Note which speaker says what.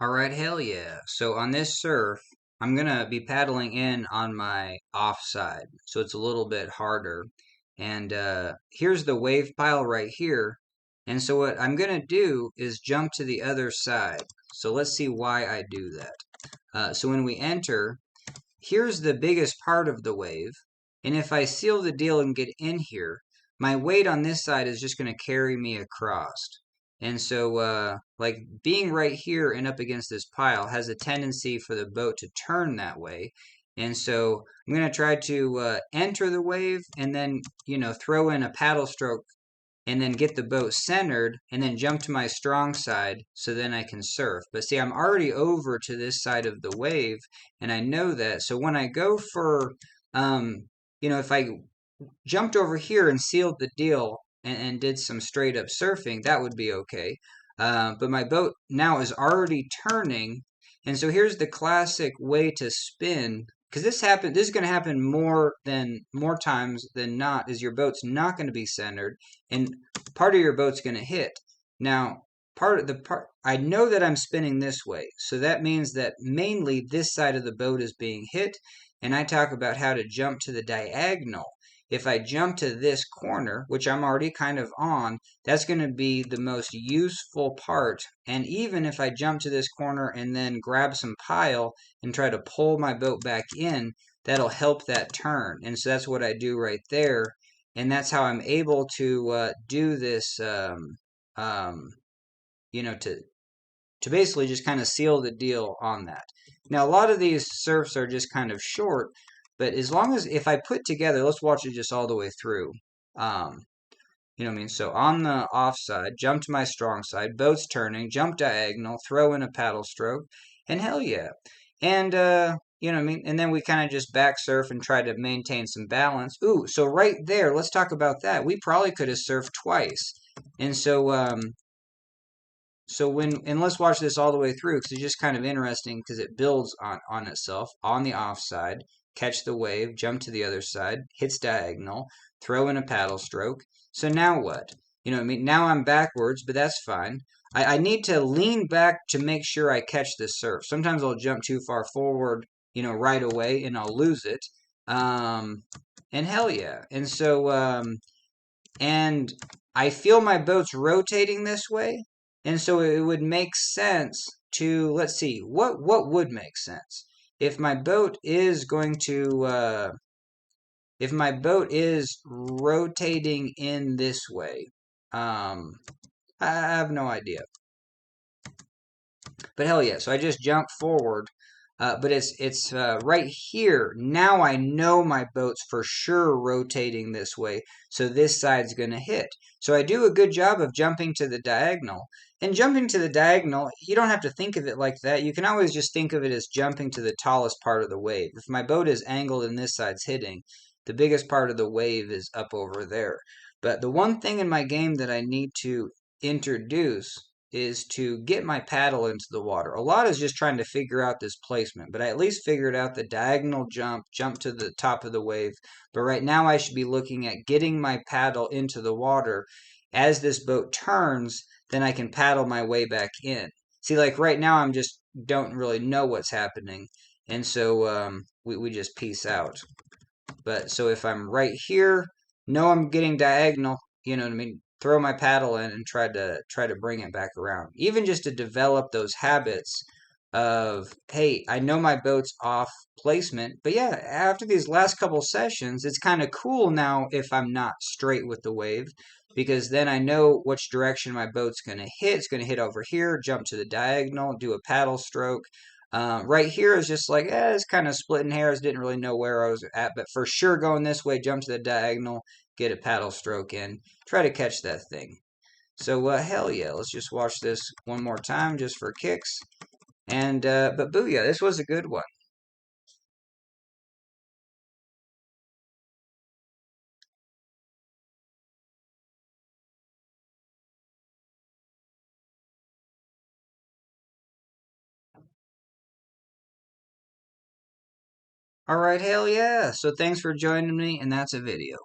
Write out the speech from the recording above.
Speaker 1: All right, hell yeah. So on this surf, I'm gonna be paddling in on my offside, so it's a little bit harder. And here's the wave pile right here. And so what I'm gonna do is jump to the other side. So let's see why I do that. So when we enter, here's the biggest part of the wave. And if I seal the deal and get in here, my weight on this side is just going to carry me across. And so, like being right here and up against this pile has a tendency for the boat to turn that way. And so I'm going to try to enter the wave and then, throw in a paddle stroke and then get the boat centered and then jump to my strong side so then I can surf. But see, I'm already over to this side of the wave and I know that. So when I go for, if I jumped over here and sealed the deal and did some straight up surfing, that would be okay. But my boat now is already turning. And so here's the classic way to spin because this is going to happen more times than not is your boat's not going to be centered and part of your boat's going to hit. Now, I know that I'm spinning this way, so that means that mainly this side of the boat is being hit, and I talk about how to jump to the diagonal. If I jump to this corner, which I'm already kind of on, that's going to be the most useful part. And even if I jump to this corner and then grab some pile and try to pull my boat back in, that'll help that turn. And so that's what I do right there. And that's how I'm able to do this, um, to basically just kind of seal the deal on that. Now, a lot of these surfs are just kind of short, but as long as if I put together, let's watch it just all the way through. Um, you know what I mean? So on the offside, jump to my strong side, boat's turning, jump diagonal, throw in a paddle stroke, and hell yeah. And you know what I mean? And then we kind of just back surf and try to maintain some balance. Ooh, so right there, let's talk about that. We probably could have surfed twice. And and let's watch this all the way through because it's just kind of interesting because it builds on itself on the offside, catch the wave, jump to the other side, hits diagonal, throw in a paddle stroke. So now what? You know what I mean? Now I'm backwards, but that's fine. I need to lean back to make sure I catch this surf. Sometimes I'll jump too far forward, right away, and I'll lose it. Um, and hell yeah. And I feel my boat's rotating this way, and so it would make sense to let's see what would make sense if my boat is going to if my boat is rotating in this way. I have no idea, but hell yeah! So I just jump forward. But it's right here. Now I know my boat's for sure rotating this way, so this side's going to hit. So I do a good job of jumping to the diagonal. And jumping to the diagonal, you don't have to think of it like that. You can always just think of it as jumping to the tallest part of the wave. If my boat is angled and this side's hitting, the biggest part of the wave is up over there. But the one thing in my game that I need to introduce is to get my paddle into the water. A lot is just trying to figure out this placement, but I at least figured out the diagonal jump to the top of the wave. But right now I should be looking at getting my paddle into the water. As this boat turns, then I can paddle my way back in. See, like right now I'm just don't really know what's happening. And so we just peace out. But so if I'm right here, know I'm getting diagonal, you know what I mean? Throw my paddle in and try to bring it back around. Even just to develop those habits of, hey, I know my boat's off placement, but yeah, after these last couple sessions, it's kind of cool now if I'm not straight with the wave because then I know which direction my boat's going to hit. It's going to hit over here, jump to the diagonal, do a paddle stroke, right here is just like, it's kind of splitting hairs. Didn't really know where I was at, but for sure going this way, jump to the diagonal, get a paddle stroke in, try to catch that thing. So, hell yeah, let's just watch this one more time just for kicks. And, but booyah, this was a good one. All right, hell yeah. So thanks for joining me, and that's a video.